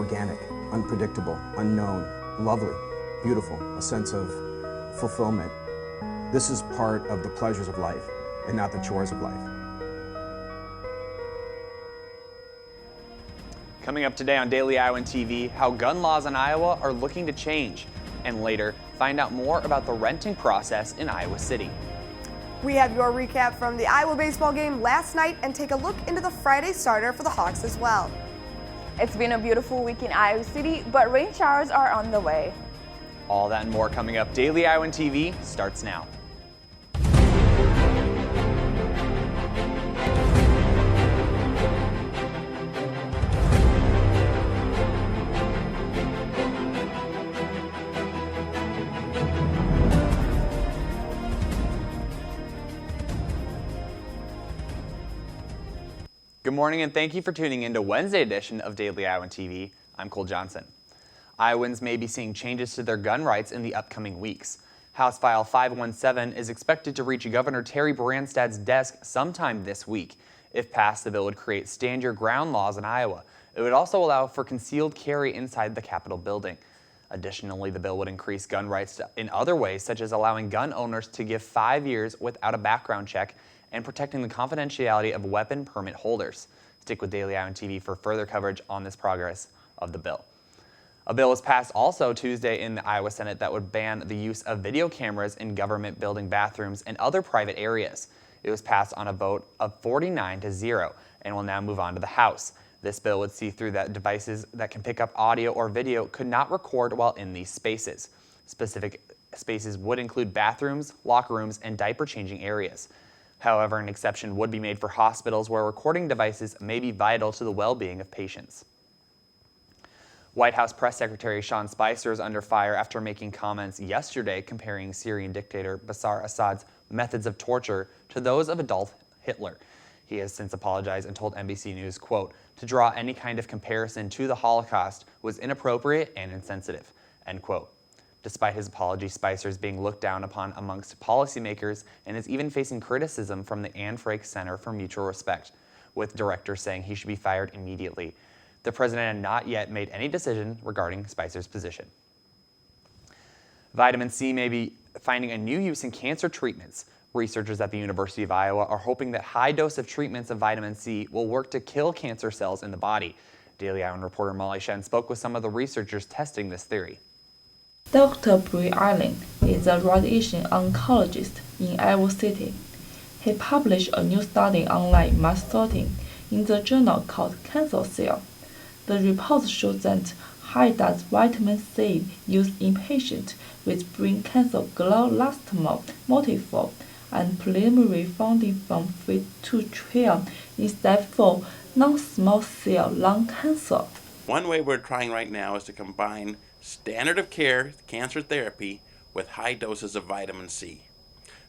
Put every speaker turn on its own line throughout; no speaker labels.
organic, unpredictable, unknown, lovely, beautiful, a sense of fulfillment. This is part of the pleasures of life and not the chores of life.
Coming up today on Daily Iowan TV, how gun laws in Iowa are looking to change. And later, find out more about the renting process in Iowa City.
We have your recap from the Iowa baseball game last night and take a look into the Friday starter for the Hawks as well.
It's been a beautiful week in Iowa City, but rain showers are on the way.
All that and more coming up. Daily Iowan TV starts now. Good morning and thank you for tuning in to Wednesday edition of Daily Iowan TV. I'm Cole Johnson. Iowans may be seeing changes to their gun rights in the upcoming weeks. House File 517 is expected to reach Governor Terry Branstad's desk sometime this week. If passed, the bill would create stand your ground laws in Iowa. It would also allow for concealed carry inside the Capitol building. Additionally, the bill would increase gun rights in other ways, such as allowing gun owners to give 5 years without a background check and protecting the confidentiality of weapon permit holders. Stick with Daily Iowan TV for further coverage on this progress of the bill. A bill was passed also Tuesday in the Iowa Senate that would ban the use of video cameras in government building bathrooms and other private areas. It was passed on a vote of 49-0 and will now move on to the House. This bill would see through that devices that can pick up audio or video could not record while in these spaces. Specific spaces would include bathrooms, locker rooms, and diaper changing areas. However, an exception would be made for hospitals where recording devices may be vital to the well-being of patients. White House Press Secretary Sean Spicer is under fire after making comments yesterday comparing Syrian dictator Bashar Assad's methods of torture to those of Adolf Hitler. He has since apologized and told NBC News, quote, to draw any kind of comparison to the Holocaust was inappropriate and insensitive, end quote. Despite his apology, Spicer is being looked down upon amongst policymakers and is even facing criticism from the Anne Frank Center for Mutual Respect, with directors saying he should be fired immediately. The president had not yet made any decision regarding Spicer's position. Vitamin C may be finding a new use in cancer treatments. Researchers at the University of Iowa are hoping that high dose of treatments of vitamin C will work to kill cancer cells in the body. Daily Iowan reporter Molly Shen spoke with some of the researchers testing this theory.
Dr. Bree Allen is a radiation oncologist in Iowa City. He published a new study on mass sorting in the journal called Cancer Cell. The report shows that high-dose vitamin C used in patients with brain cancer glioblastoma multiforme and preliminary finding from phase 2 trial instead for non-small cell lung cancer.
One way we're trying right now is to combine standard of care cancer therapy with high doses of vitamin C.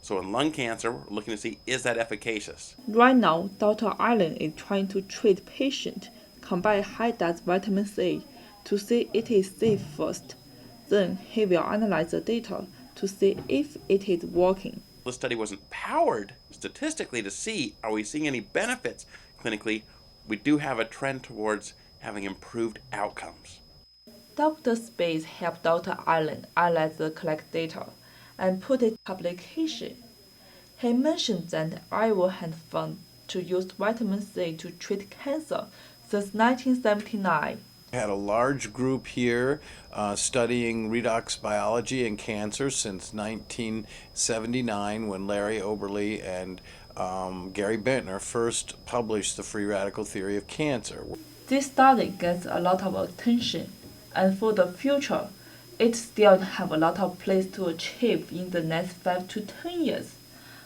So in lung cancer, we're looking to see, is that efficacious?
Right now, Dr. Allen is trying to treat patients combine high-dose vitamin C to see it is safe first. Then he will analyze the data to see if it is working.
The study wasn't powered statistically to see, are we seeing any benefits clinically? We do have a trend towards having improved outcomes.
Dr. Space helped Dr. Allen analyze the collect data and put it in publication. He mentioned that Iowa had found to use vitamin C to treat cancer since 1979.
We had a large group here studying redox biology and cancer since 1979 when Larry Oberle and Gary Bentner first published the free radical theory of cancer.
This study gets a lot of attention, and for the future, it still have a lot of place to achieve in the next 5 to 10 years.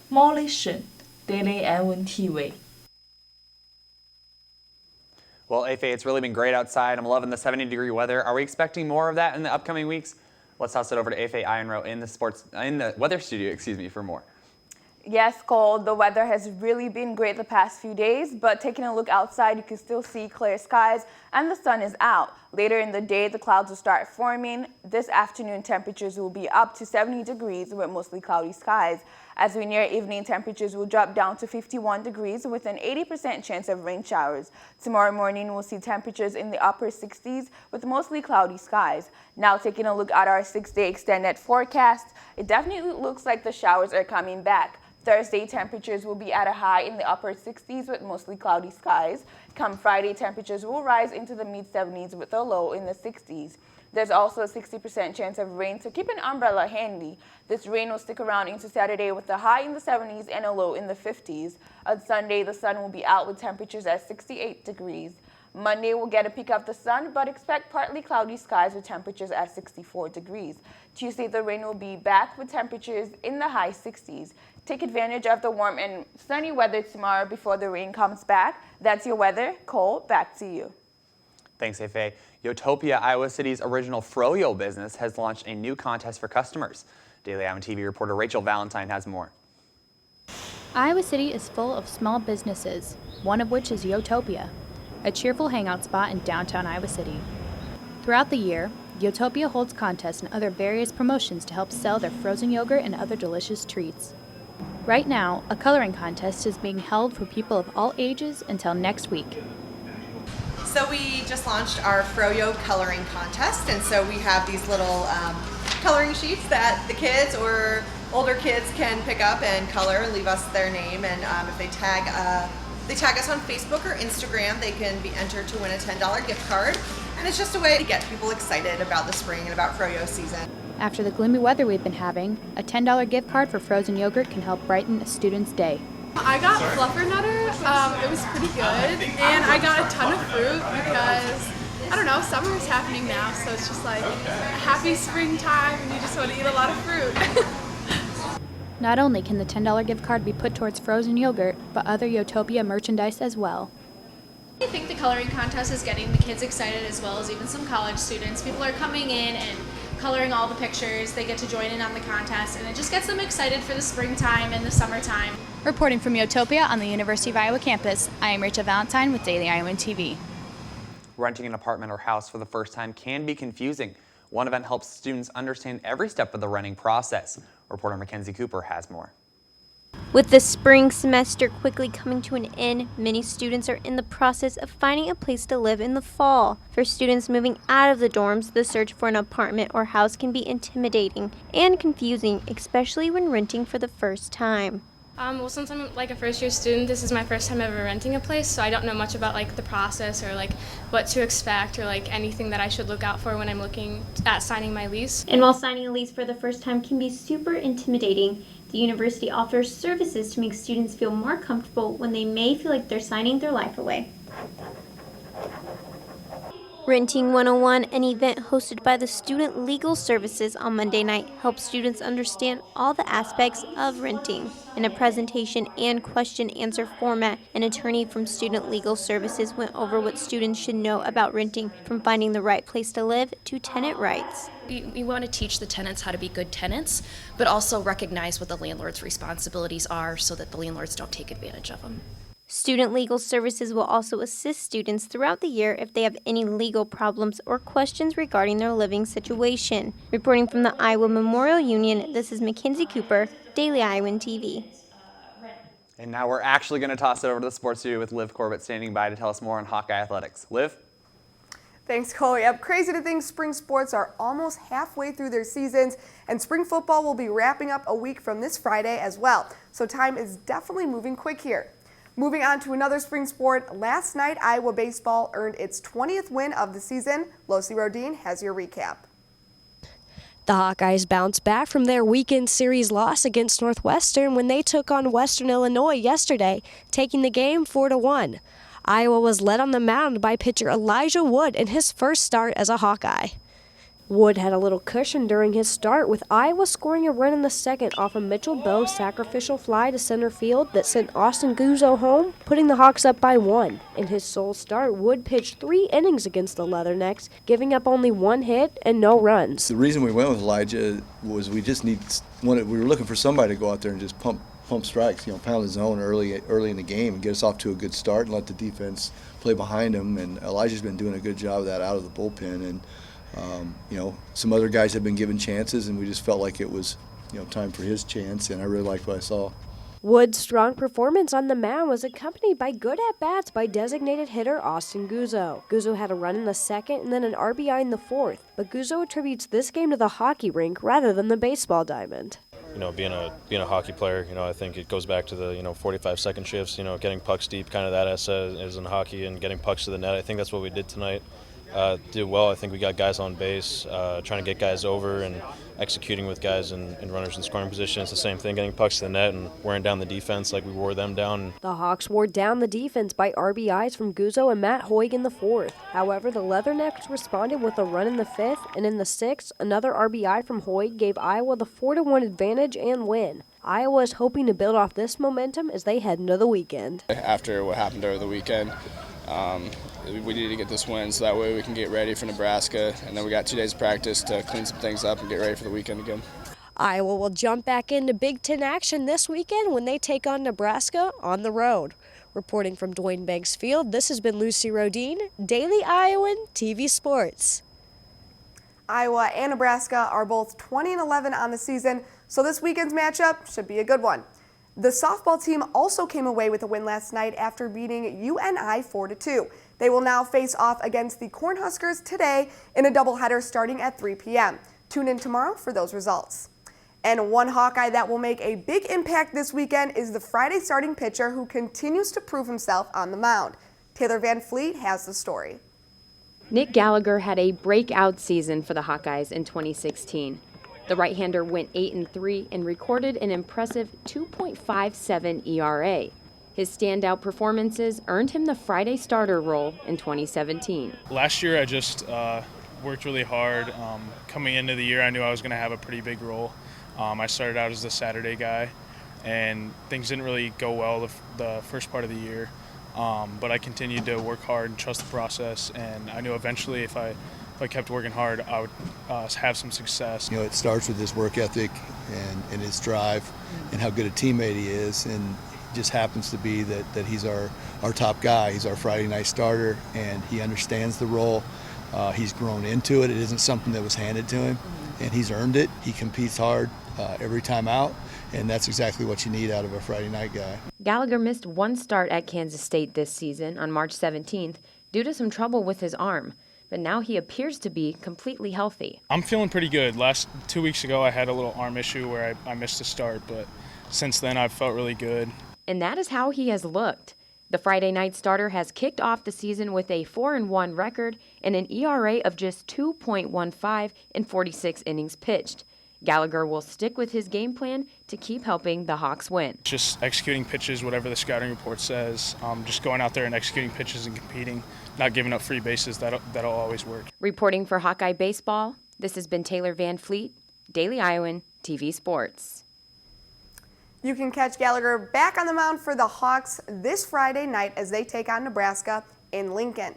Molly Shen, Daily Iowan TV.
Well, Afe, it's really been great outside. I'm loving the 70-degree weather. Are we expecting more of that in the upcoming weeks? Let's toss it over to Afe Ironrow in the weather studio, for more.
Yes, Cole, the weather has really been great the past few days, but taking a look outside, you can still see clear skies and the sun is out. Later in the day, the clouds will start forming. This afternoon, temperatures will be up to 70 degrees with mostly cloudy skies. As we near evening, temperatures will drop down to 51 degrees with an 80% chance of rain showers. Tomorrow morning, we'll see temperatures in the upper 60s with mostly cloudy skies. Now taking a look at our 6-day extended forecast, it definitely looks like the showers are coming back. Thursday, temperatures will be at a high in the upper 60s with mostly cloudy skies. Come Friday, temperatures will rise into the mid-70s with a low in the 60s. There's also a 60% chance of rain, so keep an umbrella handy. This rain will stick around into Saturday with a high in the 70s and a low in the 50s. On Sunday, the sun will be out with temperatures at 68 degrees. Monday, we'll get a peek of the sun, but expect partly cloudy skies with temperatures at 64 degrees. Tuesday, the rain will be back with temperatures in the high 60s. Take advantage of the warm and sunny weather tomorrow before the rain comes back. That's your weather. Cole, back to you.
Thanks, Efe. Utopia, Iowa City's original Froyo business, has launched a new contest for customers. Daily Iowan TV reporter Rachel Valentine has more.
Iowa City is full of small businesses, one of which is Utopia, a cheerful hangout spot in downtown Iowa City. Throughout the year, Utopia holds contests and other various promotions to help sell their frozen yogurt and other delicious treats. Right now, a coloring contest is being held for people of all ages until next week.
So we just launched our Froyo coloring contest, and so we have these little coloring sheets that the kids or older kids can pick up and color and leave us their name, and if they tag us on Facebook or Instagram, they can be entered to win a $10 gift card, and it's just a way to get people excited about the spring and about Froyo season.
After the gloomy weather we've been having, a $10 gift card for frozen yogurt can help brighten a student's day.
I got Fluffernutter. It was pretty good, and I got a ton of fruit because, I don't know, summer is happening now, so it's just like a happy springtime and you just want to eat a lot of fruit.
Not only can the $10 gift card be put towards frozen yogurt, but other Utopia merchandise as well.
I think the coloring contest is getting the kids excited as well as even some college students. People are coming in and coloring all the pictures. They get to join in on the contest, and it just gets them excited for the springtime and the summertime.
Reporting from Utopia on the University of Iowa campus, I am Rachel Valentine with Daily Iowan TV.
Renting an apartment or house for the first time can be confusing. One event helps students understand every step of the renting process. Reporter Mackenzie Cooper has more.
With the spring semester quickly coming to an end, many students are in the process of finding a place to live in the fall. For students moving out of the dorms, the search for an apartment or house can be intimidating and confusing, especially when renting for the first time.
Well, since I'm like a first-year student, this is my first time ever renting a place, so I don't know much about like the process or like what to expect or like anything that I should look out for when I'm looking at signing my lease.
And while signing a lease for the first time can be super intimidating, the university offers services to make students feel more comfortable when they may feel like they're signing their life away. Renting 101, an event hosted by the Student Legal Services on Monday night, helps students understand all the aspects of renting. In a presentation and question-answer format, an attorney from Student Legal Services went over what students should know about renting, from finding the right place to live to tenant rights.
We want to teach the tenants how to be good tenants, but also recognize what the landlord's responsibilities are so that the landlords don't take advantage of them.
Student Legal Services will also assist students throughout the year if they have any legal problems or questions regarding their living situation. Reporting from the Iowa Memorial Union, this is Mackenzie Cooper, Daily Iowan TV.
And now we're actually going to toss it over to the sports studio with Liv Corbett standing by to tell us more on Hawkeye athletics. Liv?
Thanks, Cole. Yep, crazy to think spring sports are almost halfway through their seasons, and spring football will be wrapping up a week from this Friday as well. So time is definitely moving quick here. Moving on to another spring sport, last night Iowa baseball earned its 20th win of the season. Losi Rodin has your recap.
The Hawkeyes bounced back from their weekend series loss against Northwestern when they took on Western Illinois yesterday, taking the game 4-1. Iowa was led on the mound by pitcher Elijah Wood in his first start as a Hawkeye. Wood had a little cushion during his start, with Iowa scoring a run in the second off a Mitchell Bowe sacrificial fly to center field that sent Austin Guzzo home, putting the Hawks up by 1. In his sole start, Wood pitched 3 innings against the Leathernecks, giving up only 1 hit and no runs.
The reason we went with Elijah was we were looking for somebody to go out there and just pump strikes, pound the zone early in the game and get us off to a good start and let the defense play behind him. And Elijah's been doing a good job of that out of the bullpen. And some other guys have been given chances, and we just felt like it was time for his chance, and I really liked what I saw.
Wood's strong performance on the mound was accompanied by good at-bats by designated hitter Austin Guzzo. Guzzo had a run in the second and then an RBI in the fourth, but Guzzo attributes this game to the hockey rink rather than the baseball diamond.
Being a hockey player, I think it goes back to the 45-second shifts. Getting pucks deep, kind of that as in hockey, and getting pucks to the net. I think that's what we did tonight. Did well. I think we got guys on base, trying to get guys over and executing with guys in runners in scoring position. It's the same thing, getting pucks to the net and wearing down the defense like we wore them down.
The Hawks wore down the defense by RBIs from Guzzo and Matt Hoig in the fourth. However, the Leathernecks responded with a run in the fifth, and in the sixth, another RBI from Hoig gave Iowa the 4-1 advantage and win. Iowa is hoping to build off this momentum as they head into the weekend.
After what happened over the weekend, we need to get this win so that way we can get ready for Nebraska, and then we got 2 days of practice to clean some things up and get ready for the weekend again.
Iowa will jump back into Big Ten action this weekend when they take on Nebraska on the road. Reporting from Duane Banks Field, this has been Lucy Rodine, Daily Iowan TV Sports.
Iowa and Nebraska are both 20-11 on the season, so this weekend's matchup should be a good one. The softball team also came away with a win last night after beating UNI 4-2. They will now face off against the Cornhuskers today in a doubleheader starting at 3 p.m. Tune in tomorrow for those results. And one Hawkeye that will make a big impact this weekend is the Friday starting pitcher who continues to prove himself on the mound. Taylor Van Fleet has the story.
Nick Gallagher had a breakout season for the Hawkeyes in 2016. The right-hander went 8-3 and recorded an impressive 2.57 ERA. His standout performances earned him the Friday starter role in 2017.
Last year I just worked really hard. Coming into the year I knew I was going to have a pretty big role. I started out as the Saturday guy, and things didn't really go well the first part of the year. But I continued to work hard and trust the process, and I knew eventually if I kept working hard, I would have some success.
It starts with his work ethic and his drive and how good a teammate he is, and it just happens to be that he's our top guy. He's our Friday night starter, and he understands the role. He's grown into it. It isn't something that was handed to him, and he's earned it. He competes hard every time out, and that's exactly what you need out of a Friday night guy.
Gallagher missed one start at Kansas State this season on March 17th due to some trouble with his arm, but now he appears to be completely healthy.
I'm feeling pretty good. 2 weeks ago I had a little arm issue where I missed a start, but since then I've felt really good.
And that is how he has looked. The Friday night starter has kicked off the season with a 4-1 record and an ERA of just 2.15 in 46 innings pitched. Gallagher will stick with his game plan to keep helping the Hawks win.
Just executing pitches, whatever the scouting report says, just going out there and executing pitches and competing, not giving up free bases, that'll always work.
Reporting for Hawkeye Baseball, this has been Taylor Van Fleet, Daily Iowan TV Sports.
You can catch Gallagher back on the mound for the Hawks this Friday night as they take on Nebraska in Lincoln.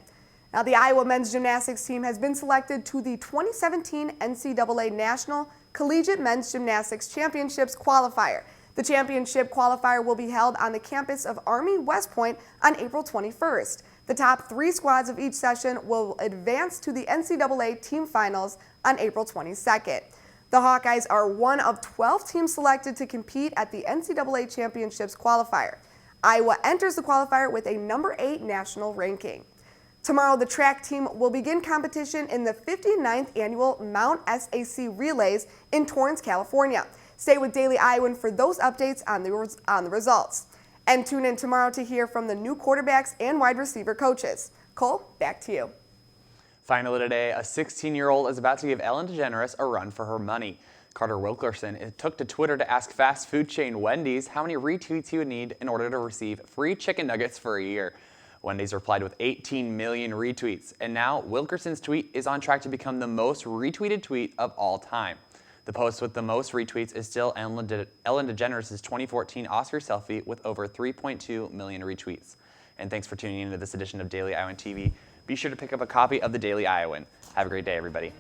Now, the Iowa men's gymnastics team has been selected to the 2017 NCAA National Collegiate Men's Gymnastics Championships qualifier. The championship qualifier will be held on the campus of Army West Point on April 21st. The top 3 squads of each session will advance to the NCAA team finals on April 22nd. The Hawkeyes are one of 12 teams selected to compete at the NCAA Championships qualifier. Iowa enters the qualifier with a number 8 national ranking. Tomorrow, the track team will begin competition in the 59th annual Mount SAC Relays in Torrance, California. Stay with Daily Iowan for those updates on the results. And tune in tomorrow to hear from the new quarterbacks and wide receiver coaches. Cole, back to you.
Finally today, a 16-year-old is about to give Ellen DeGeneres a run for her money. Carter Wilkerson took to Twitter to ask fast food chain Wendy's how many retweets he would need in order to receive free chicken nuggets for a year. Wendy's replied with 18 million retweets, and now Wilkerson's tweet is on track to become the most retweeted tweet of all time. The post with the most retweets is still Ellen DeGeneres' 2014 Oscar selfie with over 3.2 million retweets. And thanks for tuning into this edition of Daily Iowan TV. Be sure to pick up a copy of the Daily Iowan. Have a great day, everybody.